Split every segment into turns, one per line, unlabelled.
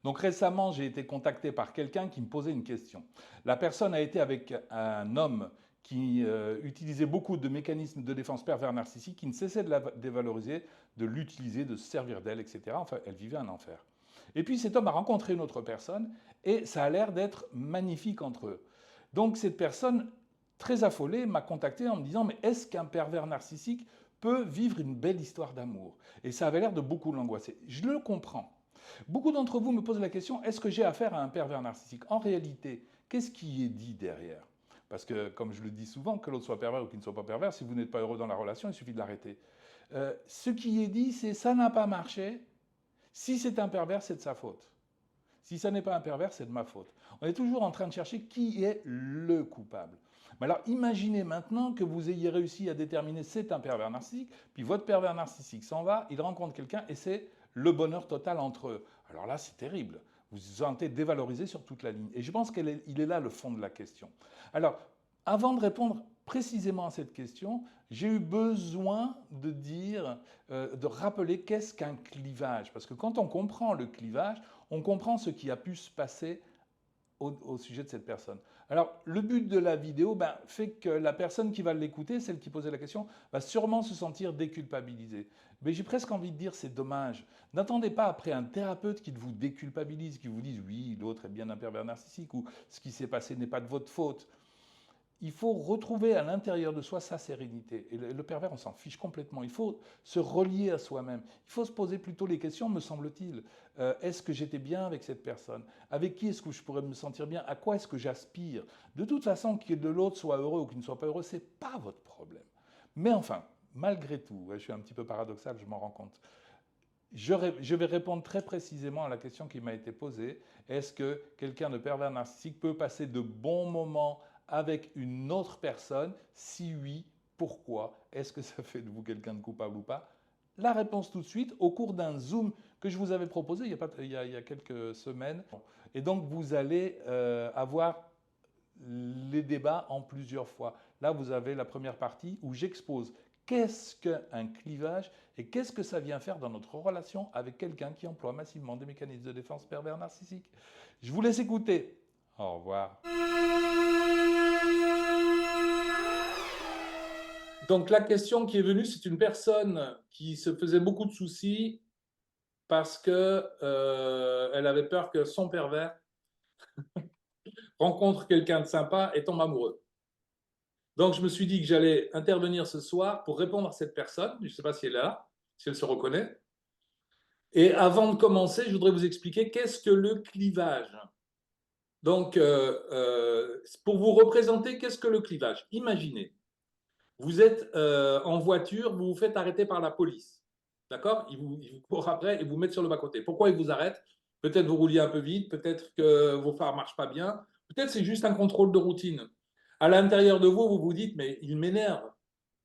Donc récemment, j'ai été contacté par quelqu'un qui me posait une question. La personne a été avec un homme qui utilisait beaucoup de mécanismes de défense pervers narcissiques, qui ne cessait de la dévaloriser, de l'utiliser, de se servir d'elle, etc. Enfin, elle vivait un enfer. Et puis cet homme a rencontré une autre personne et ça a l'air d'être magnifique entre eux. Donc cette personne, très affolée, m'a contacté en me disant, mais est-ce qu'un pervers narcissique peut vivre une belle histoire d'amour? Et ça avait l'air de beaucoup l'angoisser. Je le comprends. Beaucoup d'entre vous me posent la question, est-ce que j'ai affaire à un pervers narcissique? En réalité, qu'est-ce qui est dit derrière? Parce que, comme je le dis souvent, que l'autre soit pervers ou qu'il ne soit pas pervers, si vous n'êtes pas heureux dans la relation, il suffit de l'arrêter. Ce qui est dit, c'est ça n'a pas marché. Si c'est un pervers, c'est de sa faute. Si ça n'est pas un pervers, c'est de ma faute. On est toujours en train de chercher qui est le coupable. Mais alors imaginez maintenant que vous ayez réussi à déterminer c'est un pervers narcissique, puis votre pervers narcissique s'en va, il rencontre quelqu'un et c'est le bonheur total entre eux. Alors là, c'est terrible. Vous vous sentez dévalorisé sur toute la ligne. Et je pense qu'il est là le fond de la question. Alors, avant de répondre précisément à cette question, j'ai eu besoin de dire, de rappeler qu'est-ce qu'un clivage. Parce que quand on comprend le clivage, on comprend ce qui a pu se passer au sujet de cette personne. Alors, le but de la vidéo fait que la personne qui va l'écouter, celle qui posait la question, va sûrement se sentir déculpabilisée. Mais j'ai presque envie de dire, c'est dommage. N'attendez pas après un thérapeute qui vous déculpabilise, qui vous dise, oui, l'autre est bien un pervers narcissique, ou ce qui s'est passé n'est pas de votre faute. Il faut retrouver à l'intérieur de soi sa sérénité. Et le pervers, on s'en fiche complètement. Il faut se relier à soi-même. Il faut se poser plutôt les questions, me semble-t-il. Est-ce que j'étais bien avec cette personne? Avec qui est-ce que je pourrais me sentir bien? À quoi est-ce que j'aspire? De toute façon, qu'il de l'autre soit heureux ou qu'il ne soit pas heureux, ce n'est pas votre problème. Mais enfin, malgré tout, je suis un petit peu paradoxal, je m'en rends compte. Je vais répondre très précisément à la question qui m'a été posée. Est-ce que quelqu'un de pervers narcissique peut passer de bons moments avec une autre personne? Si oui, pourquoi? Est-ce que ça fait de vous quelqu'un de coupable ou pas? La réponse tout de suite au cours d'un Zoom que je vous avais proposé il y a quelques semaines. Et donc vous allez avoir les débats en plusieurs fois. Là, vous avez la première partie où j'expose qu'est-ce qu'un clivage et qu'est-ce que ça vient faire dans notre relation avec quelqu'un qui emploie massivement des mécanismes de défense pervers narcissiques. Je vous laisse écouter. Au revoir. Donc la question qui est venue, c'est une personne qui se faisait beaucoup de soucis parce que elle avait peur que son pervers rencontre quelqu'un de sympa et tombe amoureux. Donc, je me suis dit que j'allais intervenir ce soir pour répondre à cette personne. Je ne sais pas si elle est là, si elle se reconnaît. Et avant de commencer, je voudrais vous expliquer qu'est-ce que le clivage. Donc, pour vous représenter, qu'est-ce que le clivage? Imaginez, vous êtes en voiture, vous vous faites arrêter par la police. D'accord? Ils vous courent après et vous mettent sur le bas-côté. Pourquoi ils vous arrêtent? Peut-être vous rouliez un peu vite, peut-être que vos phares ne marchent pas bien, peut-être c'est juste un contrôle de routine. À l'intérieur de vous, vous vous dites, mais il m'énerve.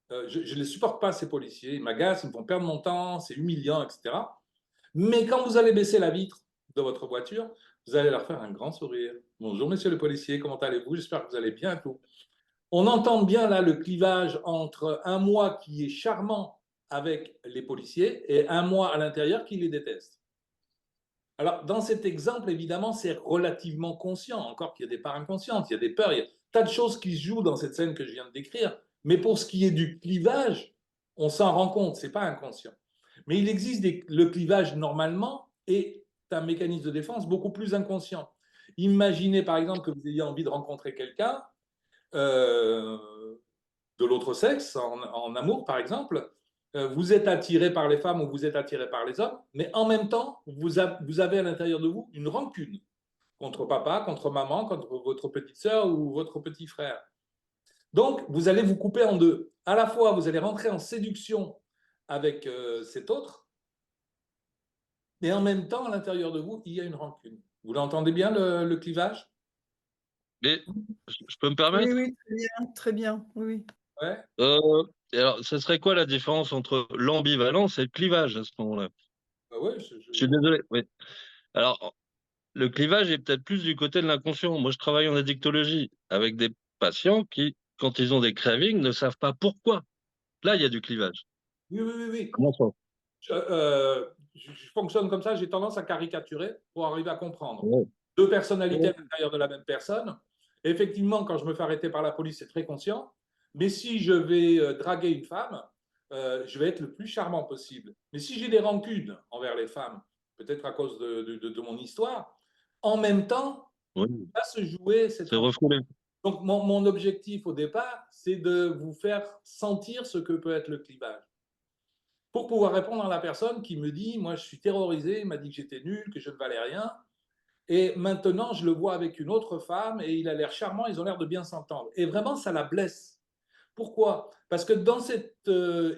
Je ne les supporte pas, ces policiers. Ils m'agacent, ils me font perdre mon temps, c'est humiliant, etc. Mais quand vous allez baisser la vitre de votre voiture, vous allez leur faire un grand sourire. Bonjour, monsieur le policier, comment allez-vous? J'espère que vous allez bien. Tout. On entend bien là le clivage entre un moi qui est charmant avec les policiers et un moi à l'intérieur qui les déteste. Alors, dans cet exemple, évidemment, c'est relativement conscient, encore qu'il y a des parts inconscientes, il y a des peurs, il y a tas de choses qui se jouent dans cette scène que je viens de décrire. Mais pour ce qui est du clivage, on s'en rend compte, ce n'est pas inconscient. Mais il existe le clivage normalement est un mécanisme de défense beaucoup plus inconscient. Imaginez par exemple que vous ayez envie de rencontrer quelqu'un euh, de l'autre sexe, en amour par exemple, vous êtes attiré par les femmes ou vous êtes attiré par les hommes, mais en même temps, vous avez à l'intérieur de vous une rancune contre papa, contre maman, contre votre petite sœur ou votre petit frère. Donc, vous allez vous couper en deux. À la fois, vous allez rentrer en séduction avec cet autre, mais en même temps, à l'intérieur de vous, il y a une rancune. Vous l'entendez bien, le clivage?
Mais je peux me
Oui,
permettre?
oui, très bien, oui.
Ouais.
Alors, ça serait quoi la différence entre l'ambivalence et le clivage à ce moment-là?
Ouais,
Je suis désolé. Oui. Alors, le clivage est peut-être plus du côté de l'inconscient. Moi, je travaille en addictologie avec des patients qui, quand ils ont des cravings, ne savent pas pourquoi. Là, il y a du clivage.
oui, oui, oui.
Comment ça?
je fonctionne comme ça, j'ai tendance à caricaturer pour arriver à comprendre.
Ouais.
Deux personnalités à l'intérieur de la même personne. Effectivement, quand je me fais arrêter par la police, c'est très conscient. Mais si je vais draguer une femme, je vais être le plus charmant possible. Mais si j'ai des rancunes envers les femmes, peut-être à cause de mon histoire, en même temps,
Oui,
va se jouer cette
c'est
rancune.
refoulé.
Donc, mon objectif au départ, c'est de vous faire sentir ce que peut être le clivage. Pour pouvoir répondre à la personne qui me dit, moi, je suis terrorisé, il m'a dit que j'étais nul, que je ne valais rien. Et maintenant, je le vois avec une autre femme et il a l'air charmant, ils ont l'air de bien s'entendre. Et vraiment, ça la blesse. Pourquoi? Parce que dans cette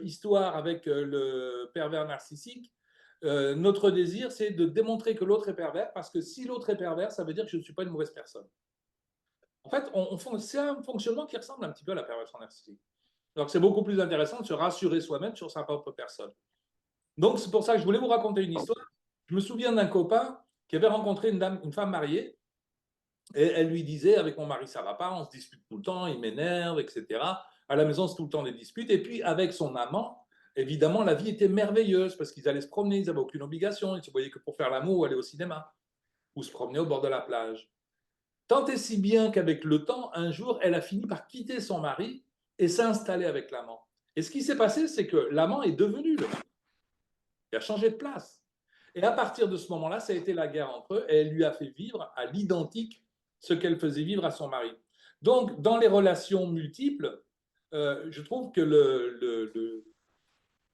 histoire avec le pervers narcissique, notre désir, c'est de démontrer que l'autre est pervers, parce que si l'autre est pervers, ça veut dire que je ne suis pas une mauvaise personne. En fait, c'est un fonctionnement qui ressemble un petit peu à la perversion narcissique. Donc, c'est beaucoup plus intéressant de se rassurer soi-même sur sa propre personne. Donc, c'est pour ça que je voulais vous raconter une histoire. Je me souviens d'un copain qui avait rencontré une femme mariée, et elle lui disait, avec mon mari, ça ne va pas, on se dispute tout le temps, il m'énerve, etc. À la maison, c'est tout le temps des disputes. Et puis, avec son amant, évidemment, la vie était merveilleuse, parce qu'ils allaient se promener, ils n'avaient aucune obligation, ils ne se voyaient que pour faire l'amour ou aller au cinéma, ou se promener au bord de la plage. Tant et si bien qu'avec le temps, un jour, elle a fini par quitter son mari et s'installer avec l'amant. Et ce qui s'est passé, c'est que l'amant est devenu le mari. Il a changé de place. Et à partir de ce moment-là, ça a été la guerre entre eux, et elle lui a fait vivre à l'identique ce qu'elle faisait vivre à son mari. Donc, dans les relations multiples, je trouve que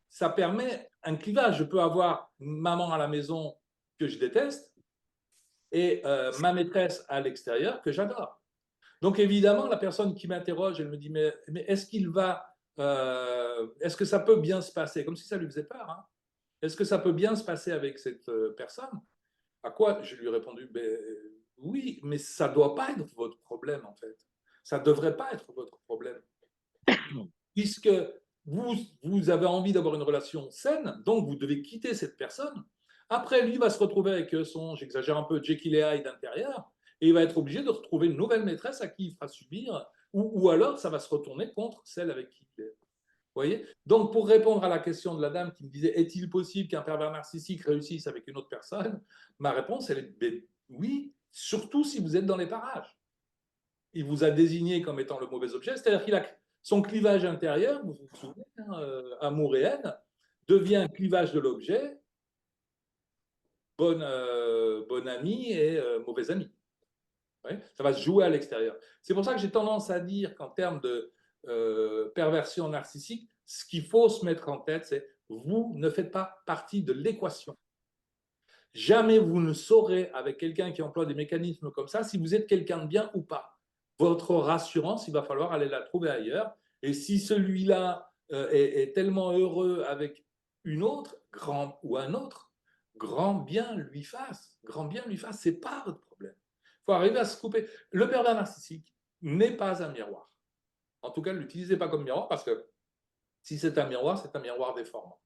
ça permet un clivage. Je peux avoir une maman à la maison que je déteste et ma maîtresse à l'extérieur que j'adore. Donc, évidemment, la personne qui m'interroge, elle me dit, mais est-ce est-ce que ça peut bien se passer? Comme si ça lui faisait peur, hein. Est-ce que ça peut bien se passer avec cette personne? À quoi je lui ai répondu, ben, oui, mais ça ne doit pas être votre problème, en fait. Ça ne devrait pas être votre problème. Puisque vous avez envie d'avoir une relation saine, donc vous devez quitter cette personne. Après, lui va se retrouver avec son, j'exagère un peu, Jekyll et Hyde intérieur, et il va être obligé de retrouver une nouvelle maîtresse à qui il fera subir, ou alors ça va se retourner contre celle avec qui il est. Vous voyez? Donc, pour répondre à la question de la dame qui me disait, est-il possible qu'un pervers narcissique réussisse avec une autre personne? Ma réponse, elle est oui, surtout si vous êtes dans les parages. Il vous a désigné comme étant le mauvais objet, c'est-à-dire qu'il a son clivage intérieur, vous vous souvenez, hein, amour et haine, devient un clivage de l'objet, bon ami et mauvais ami. Ouais, ça va se jouer à l'extérieur. C'est pour ça que j'ai tendance à dire qu'en termes de perversion narcissique, ce qu'il faut se mettre en tête, c'est vous ne faites pas partie de l'équation. Jamais vous ne saurez avec quelqu'un qui emploie des mécanismes comme ça si vous êtes quelqu'un de bien ou pas. Votre rassurance, il va falloir aller la trouver ailleurs. Et si celui-là est tellement heureux avec une autre, grand ou un autre, grand bien lui fasse. Grand bien lui fasse, c'est pas votre problème. Il faut arriver à se couper. Le pervers narcissique n'est pas un miroir. En tout cas, ne l'utilisez pas comme miroir, parce que si c'est un miroir déformant.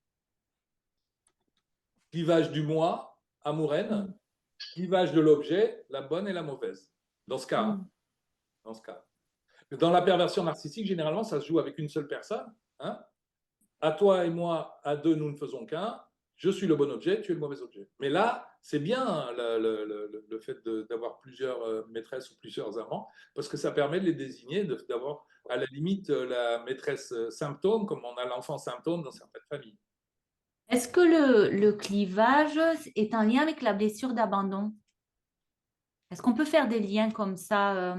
Clivage du moi, amour-haine, clivage de l'objet, la bonne et la mauvaise. Dans ce cas. Dans ce cas. Dans la perversion narcissique, généralement, ça se joue avec une seule personne. Hein. À toi et moi, à deux, nous ne faisons qu'un. Je suis le bon objet, tu es le mauvais objet. Mais là, c'est bien le fait d'avoir plusieurs maîtresses ou plusieurs amants, parce que ça permet de les désigner, d'avoir à la limite la maîtresse symptôme, comme on a l'enfant symptôme dans certaines familles.
Est-ce que le clivage est en lien avec la blessure d'abandon? Est-ce qu'on peut faire des liens comme ça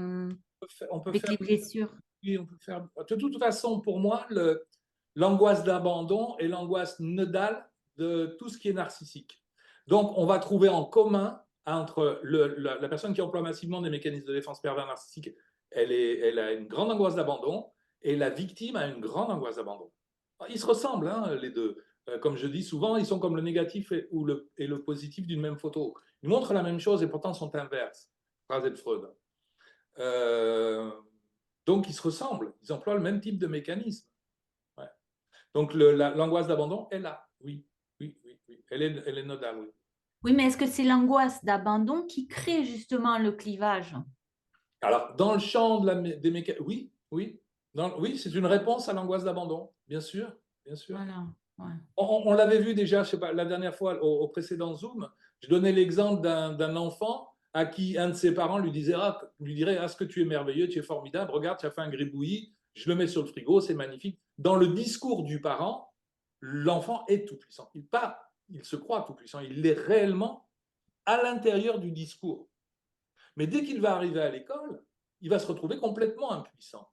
On peut
avec
faire,
les blessures?
oui, on peut faire. De toute façon, pour moi, l'angoisse d'abandon est l'angoisse nodale de tout ce qui est narcissique. Donc, on va trouver en commun entre la personne qui emploie massivement des mécanismes de défense pervers narcissiques, elle a une grande angoisse d'abandon, et la victime a une grande angoisse d'abandon. Ils se ressemblent, hein, les deux. Comme je dis souvent, ils sont comme le négatif et le positif d'une même photo. Ils montrent la même chose et pourtant sont inverses. Phrase de Freud. Donc, ils se ressemblent. Ils emploient le même type de mécanisme. Ouais. Donc, l'angoisse d'abandon est là. Oui, oui, oui, oui. Elle est nodale, oui.
Oui, mais est-ce que c'est l'angoisse d'abandon qui crée justement le clivage?
Alors, dans le champ des mécanismes, oui, oui. Oui, c'est une réponse à l'angoisse d'abandon, bien sûr, bien sûr.
Voilà. Ouais.
On l'avait vu déjà, je sais pas, la dernière fois, au précédent Zoom, je donnais l'exemple d'un enfant à qui un de ses parents lui dirait ah, ce que tu es merveilleux, tu es formidable, regarde, tu as fait un gribouillis, je le mets sur le frigo, c'est magnifique. Dans le discours du parent, l'enfant est tout puissant. Il se croit tout puissant, il l'est réellement à l'intérieur du discours. Mais dès qu'il va arriver à l'école, il va se retrouver complètement impuissant.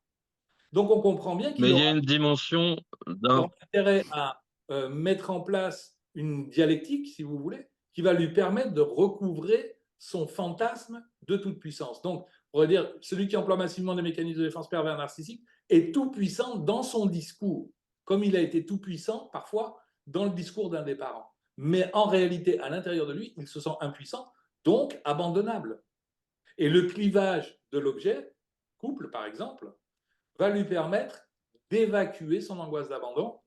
Donc on comprend bien qu'il
Mais il y a
aura
une dimension d'un.
intérêt à mettre en place une dialectique, si vous voulez, qui va lui permettre de recouvrer son fantasme de toute puissance. Donc, on pourrait dire, celui qui emploie massivement des mécanismes de défense pervers narcissiques est tout puissant dans son discours, comme il a été tout puissant parfois dans le discours d'un des parents. Mais en réalité, à l'intérieur de lui, il se sent impuissant, donc abandonnable. Et le clivage de l'objet, couple par exemple, va lui permettre d'évacuer son angoisse d'abandon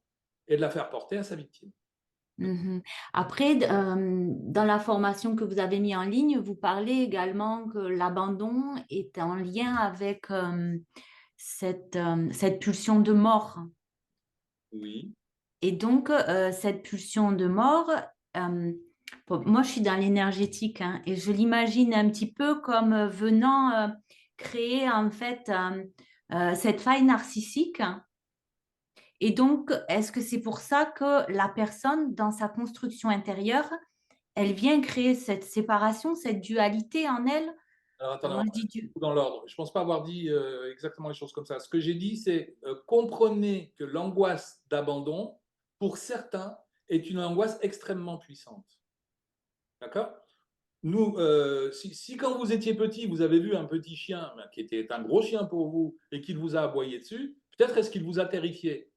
et de la faire porter à sa victime.
Mhm. Après, dans la formation que vous avez mis en ligne, vous parlez également que l'abandon est en lien avec cette pulsion de mort.
Oui.
Et donc, cette pulsion de mort, moi, je suis dans l'énergétique, hein, et je l'imagine un petit peu comme venant créer en fait cette faille narcissique. Et donc, est-ce que c'est pour ça que la personne, dans sa construction intérieure, elle vient créer cette séparation, cette dualité en elle?
Alors attendez,
Moi,
on
je
va
dis du...
dans l'ordre. Je ne pense pas avoir dit exactement les choses comme ça. Ce que j'ai dit, c'est comprenez que l'angoisse d'abandon, pour certains, est une angoisse extrêmement puissante. D'accord? Nous, si quand vous étiez petit, vous avez vu un petit chien qui était un gros chien pour vous et qu'il vous a aboyé dessus, peut-être est-ce qu'il vous a terrifié.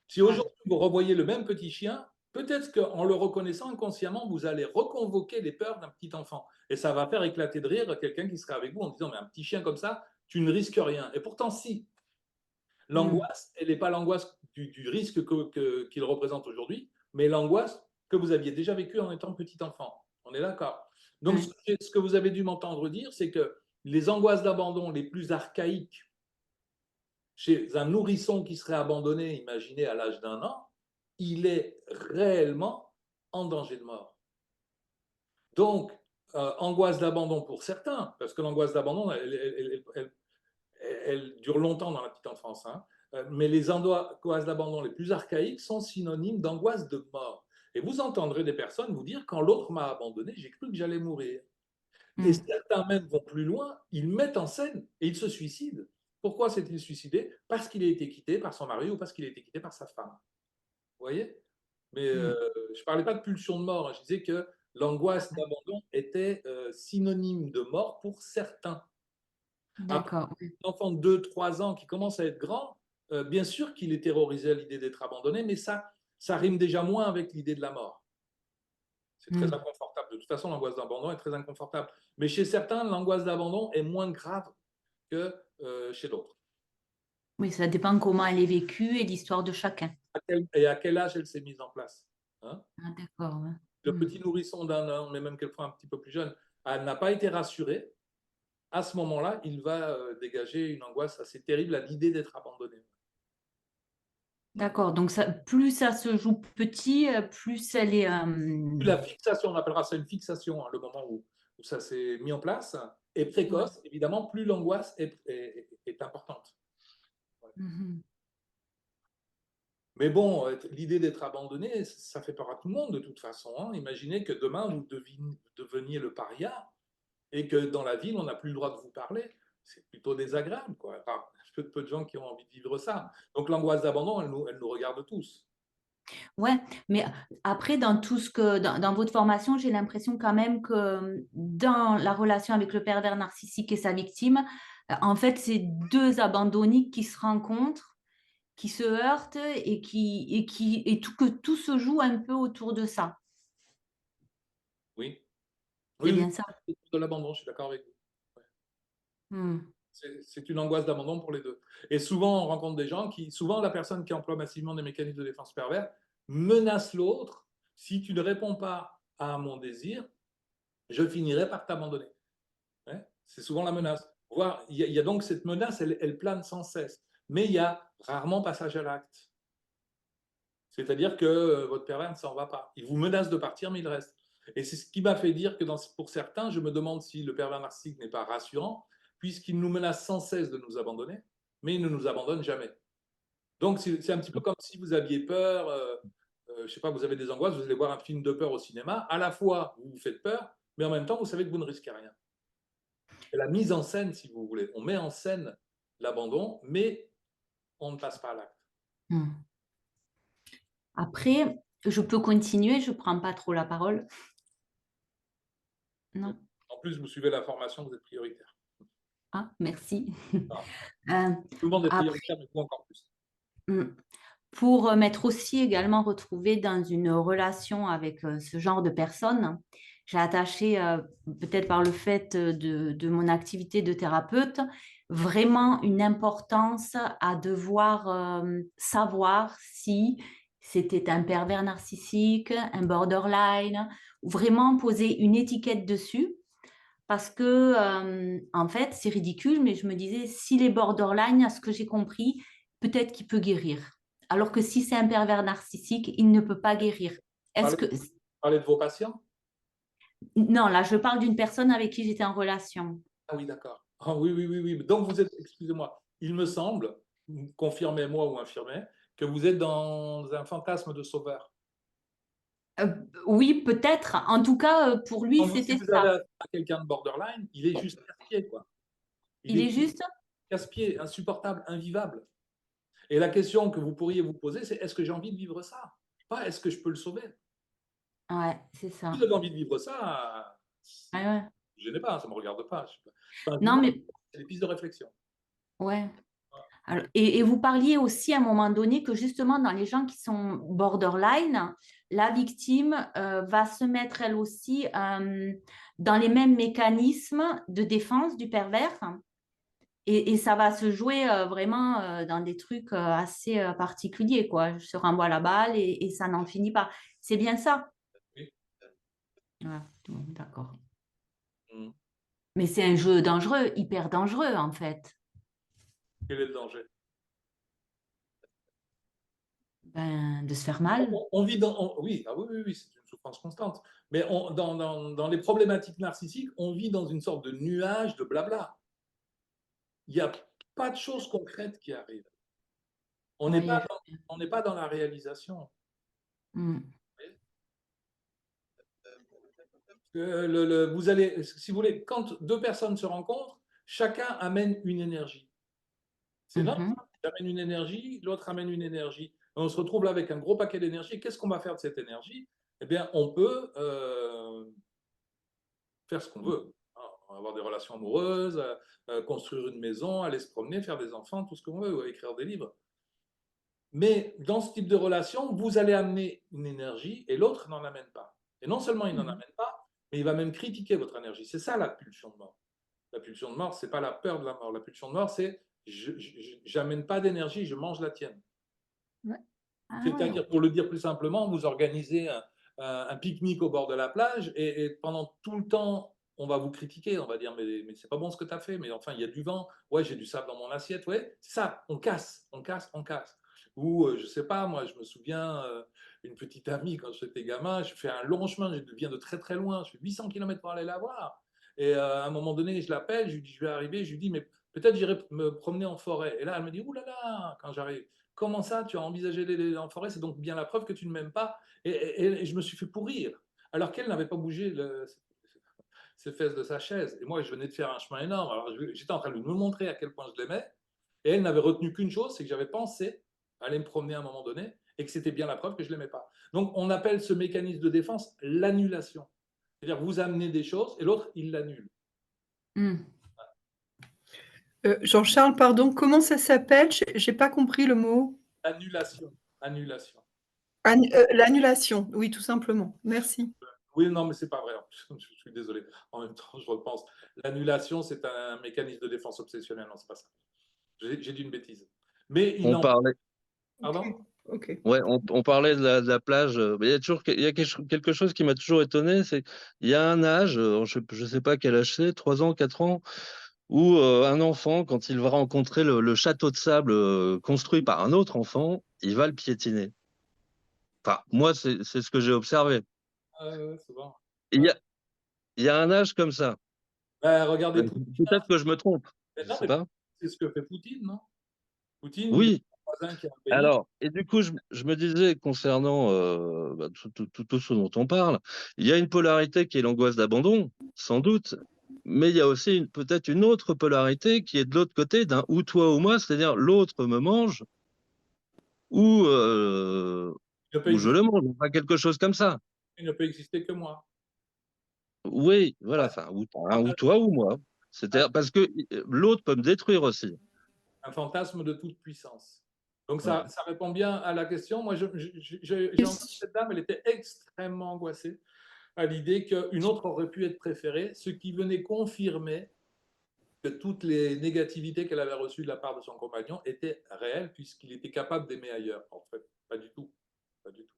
Si
Ouais.
aujourd'hui vous revoyez le même petit chien, peut-être qu'en le reconnaissant inconsciemment, vous allez reconvoquer les peurs d'un petit enfant. Et ça va faire éclater de rire quelqu'un qui serait avec vous en disant mais un petit chien comme ça, tu ne risques rien. Et pourtant, si.
Mm.
L'angoisse, elle n'est pas l'angoisse du risque qu'il représente aujourd'hui, mais l'angoisse que vous aviez déjà vécue en étant petit enfant. On est d'accord? Donc,
Ouais.
ce que vous avez dû m'entendre dire, c'est que les angoisses d'abandon les plus archaïques chez un nourrisson qui serait abandonné, imaginez à l'âge d'1 an, il est réellement en danger de mort. Donc, angoisse d'abandon pour certains, parce que l'angoisse d'abandon, elle dure longtemps dans la petite enfance, hein, mais les angoisses d'abandon les plus archaïques sont synonymes d'angoisse de mort. Et vous entendrez des personnes vous dire, quand l'autre m'a abandonné, j'ai cru que j'allais mourir. Et
Mm.
certains même vont plus loin, ils mettent en scène et ils se suicident. Pourquoi s'est-il suicidé? Parce qu'il a été quitté par son mari ou parce qu'il a été quitté par sa femme. Vous voyez? Mais
Mm.
je ne parlais pas de pulsion de mort, hein. Je disais que l'angoisse d'abandon était synonyme de mort pour certains. Après,
D'accord. Oui.
un enfant de 2-3 ans qui commence à être grand, bien sûr qu'il est terrorisé à l'idée d'être abandonné, mais ça rime déjà moins avec l'idée de la mort. C'est très
Mm.
inconfortable. De toute façon, l'angoisse d'abandon est très inconfortable. Mais chez certains, l'angoisse d'abandon est moins grave que chez d'autres.
Oui, ça dépend comment elle est vécue et l'histoire de chacun.
Et à quel âge elle s'est mise en place, hein?
Ah, d'accord. Ouais.
Le
Mm.
petit nourrisson d'un an, mais même quelquefois un petit peu plus jeune, elle n'a pas été rassurée. À ce moment-là, il va dégager une angoisse assez terrible à l'idée d'être abandonné.
D'accord. Donc, plus ça se joue petit, plus elle est...
La fixation, on appellera ça une fixation, hein, le moment où ça s'est mis en place, est
Ouais.
précoce, évidemment, plus l'angoisse est importante.
Mhm.
Mais bon, l'idée d'être abandonné, ça fait peur à tout le monde de toute façon, hein. Imaginez que demain, vous deveniez le paria et que dans la ville, on n'a plus le droit de vous parler. C'est plutôt désagréable, quoi. Enfin, peu de gens qui ont envie de vivre ça. Donc l'angoisse d'abandon, elle nous regarde tous.
Ouais, mais après, dans tout ce que, dans votre formation, j'ai l'impression quand même que dans la relation avec le pervers narcissique et sa victime, en fait, c'est deux abandonniques qui se rencontrent, qui se heurtent et que tout se joue un peu autour de ça.
Oui,
C'est
oui, oui,
bien ça.
c'est de l'abandon, je suis d'accord avec vous. Ouais.
Hmm.
C'est une angoisse d'abandon pour les deux. Et souvent, on rencontre des gens souvent la personne qui emploie massivement des mécanismes de défense pervers menace l'autre. Si tu ne réponds pas à mon désir, je finirai par t'abandonner. Ouais. C'est souvent la menace. Il y a donc cette menace, elle plane sans cesse. Mais il y a rarement passage à l'acte. C'est-à-dire que votre pervers ne s'en va pas. Il vous menace de partir, mais il reste. Et c'est ce qui m'a fait dire que pour certains, je me demande si le pervers narcissique n'est pas rassurant, puisqu'il nous menace sans cesse de nous abandonner, mais il ne nous abandonne jamais. Donc, c'est un petit peu comme si vous aviez peur, je ne sais pas, vous avez des angoisses, vous allez voir un film de peur au cinéma, à la fois, vous vous faites peur, mais en même temps, vous savez que vous ne risquez rien. C'est la mise en scène, si vous voulez. On met en scène l'abandon, mais on ne passe pas à l'acte.
Hmm. Après, je peux continuer, je ne prends pas trop la parole. Non.
En plus, vous suivez la formation, vous êtes prioritaire.
Ah, merci.
Tout le monde est
Après,
prioritaire, mais vous encore plus.
pour m'être aussi également retrouvée dans une relation avec ce genre de personnes, j'ai attaché, peut-être par le fait de mon activité de thérapeute, vraiment une importance à devoir savoir si c'était un pervers narcissique, un borderline, ou vraiment poser une étiquette dessus. Parce que, en fait, c'est ridicule, mais je me disais, s'il est borderline, à ce que j'ai compris, peut-être qu'il peut guérir. Alors que si c'est un pervers narcissique, il ne peut pas guérir. Est-ce que...
Parlez de vos patients?
Non, là, je parle d'une personne avec qui j'étais en relation.
Ah oui, d'accord. Ah, oui, oui, oui, oui. Donc, vous êtes, excusez-moi, il me semble, confirmez-moi ou infirmez, que vous êtes dans un fantasme de sauveur.
Oui, peut-être. En tout cas, pour lui,
Si
c'était
vous
ça.
avez affaire à quelqu'un de borderline, il est juste casse-pied, quoi.
Il est juste...
casse-pied, insupportable, invivable. Et la question que vous pourriez vous poser, c'est est-ce que j'ai envie de vivre ça? Pas est-ce que je peux le sauver?
Ouais, c'est ça.
Si vous avez envie de vivre ça,
Ouais.
ne me gênez pas, ça ne me regarde pas.
Non, mais...
C'est des pistes de réflexion.
Ouais. Alors, et vous parliez aussi à un moment donné que justement dans les gens qui sont borderline, la victime va se mettre elle aussi dans les mêmes mécanismes de défense du pervers et ça va se jouer vraiment dans des trucs assez particuliers, quoi. Je se renvoie la balle et ça n'en finit pas. C'est bien ça?
Oui.
Ouais, bon, d'accord.
Mm.
Mais c'est un jeu dangereux, hyper dangereux en fait.
Quel est le danger?
Ben, de se faire mal.
On vit dans... Oui, ah oui, oui, oui, c'est une souffrance constante. Mais dans les problématiques narcissiques, on vit dans une sorte de nuage de blabla. Il n'y a pas de choses concrètes qui arrivent. On n'est pas dans la réalisation.
Mm.
Vous allez, si vous voulez, quand deux personnes se rencontrent, chacun amène une énergie. C'est normal, j'amène une énergie, l'autre amène une énergie. Et on se retrouve là avec un gros paquet d'énergie. Qu'est-ce qu'on va faire de cette énergie? Eh bien, on peut faire ce qu'on veut. On va avoir des relations amoureuses, construire une maison, aller se promener, faire des enfants, tout ce qu'on veut, ou écrire des livres. Mais dans ce type de relation, vous allez amener une énergie et l'autre n'en amène pas. Et non seulement il n'en amène pas, mais il va même critiquer votre énergie. C'est ça la pulsion de mort. La pulsion de mort, ce n'est pas la peur de la mort. La pulsion de mort, c'est j'amène pas d'énergie, je mange la tienne.
Ouais. Ah,
c'est-à-dire,
ouais.
pour le dire plus simplement, vous organisez un pique-nique au bord de la plage et pendant tout le temps, on va vous critiquer, on va dire mais c'est pas bon ce que tu as fait, mais enfin il y a du vent, ouais j'ai du sable dans mon assiette, ouais, c'est ça, on casse. Ou je sais pas, moi je me souviens, une petite amie quand j'étais gamin, je fais un long chemin, je viens de très très loin, je fais 800 km pour aller la voir. Et à un moment donné, je l'appelle, je lui dis je vais arriver, je lui dis mais peut-être j'irai me promener en forêt. Et là elle me dit ouh là là, quand j'arrive. Comment ça, tu as envisagé d'aller en forêt? C'est donc bien la preuve que tu ne m'aimes pas. Et je me suis fait pourrir, alors qu'elle n'avait pas bougé ses fesses de sa chaise. Et moi, je venais de faire un chemin énorme. Alors, j'étais en train de me montrer à quel point je l'aimais. Et elle n'avait retenu qu'une chose, c'est que j'avais pensé aller me promener à un moment donné et que c'était bien la preuve que je ne l'aimais pas. Donc, on appelle ce mécanisme de défense l'annulation. C'est-à-dire, vous amenez des choses et l'autre, il l'annule.
Jean-Charles, pardon, comment ça s'appelle? J'ai pas compris le mot.
Annulation.
L'annulation, oui, tout simplement. Merci.
Oui, non, mais c'est pas vrai. Je suis désolé. En même temps, je repense. L'annulation, c'est un mécanisme de défense obsessionnel. Non, c'est pas ça. J'ai dit une bêtise. Mais
On parlait.
Pardon?
Ok.
Ouais, on parlait de la plage. Mais il y a quelque chose qui m'a toujours étonné, c'est qu'il y a un âge, je ne sais pas quel âge c'est, 3 ans, 4 ans, où un enfant, quand il va rencontrer le château de sable construit par un autre enfant, il va le piétiner. Enfin, moi, c'est ce que j'ai observé.
Ouais, souvent.
Et il y a un âge comme ça.
Regardez Poutine.
Peut-être que je me trompe, je
Non,
sais
mais
pas.
c'est ce que fait Poutine, non? Poutine, il est
Oui,
un voisin qui a un pays.
alors, et du coup, je me disais concernant tout ce dont on parle, il y a une polarité qui est l'angoisse d'abandon, sans doute, mais il y a aussi peut-être une autre polarité qui est de l'autre côté d'un ou toi ou moi, c'est-à-dire l'autre me mange ou
Il ne peut
je
exister,
le mange, pas quelque chose comme ça.
il ne peut exister que moi.
Oui, voilà,
Ouais.
enfin, ou toi ou moi. C'est-à-dire parce que l'autre peut me détruire aussi.
Un fantasme de toute puissance. Donc
Ouais.
ça répond bien à la question. Moi, j'ai entendu cette dame, elle était extrêmement angoissée à l'idée qu'une autre aurait pu être préférée, ce qui venait confirmer que toutes les négativités qu'elle avait reçues de la part de son compagnon étaient réelles, puisqu'il était capable d'aimer ailleurs. En fait, pas du tout. Pas du tout.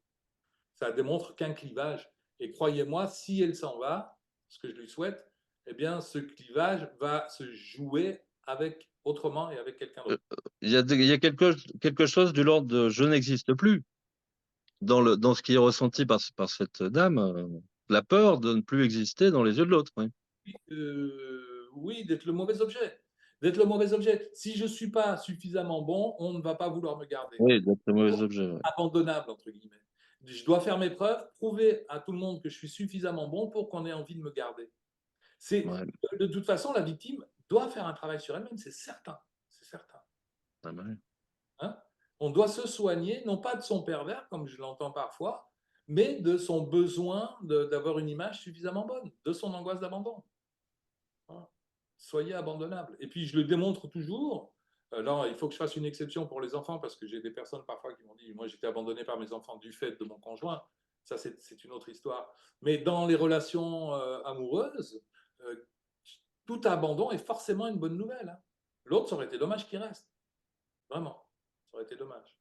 Ça démontre qu'un clivage. Et croyez-moi, si elle s'en va, ce que je lui souhaite, eh bien, ce clivage va se jouer avec autrement et avec quelqu'un d'autre.
Il y a quelque chose de l'ordre de je n'existe plus dans ce qui est ressenti par cette dame, la peur de ne plus exister dans les yeux de l'autre. Oui.
Oui, d'être le mauvais objet. D'être le mauvais objet. Si je ne suis pas suffisamment bon, on ne va pas vouloir me garder.
Oui, d'être le mauvais objet. Ouais.
Abandonnable, entre guillemets. Je dois faire mes preuves, prouver à tout le monde que je suis suffisamment bon pour qu'on ait envie de me garder.
Ouais.
De toute façon, la victime doit faire un travail sur elle-même, c'est certain. C'est certain.
Ah bah oui.
Hein? On doit se soigner, non pas de son pervers, comme je l'entends parfois, mais de son besoin d'avoir une image suffisamment bonne, de son angoisse d'abandon. Voilà. Soyez abandonnable. Et puis, je le démontre toujours. Là, il faut que je fasse une exception pour les enfants, parce que j'ai des personnes parfois qui m'ont dit, moi, j'étais abandonné par mes enfants du fait de mon conjoint. Ça, c'est une autre histoire. Mais dans les relations amoureuses, tout abandon est forcément une bonne nouvelle. Hein. L'autre, ça aurait été dommage qu'il reste. Vraiment, ça aurait été dommage.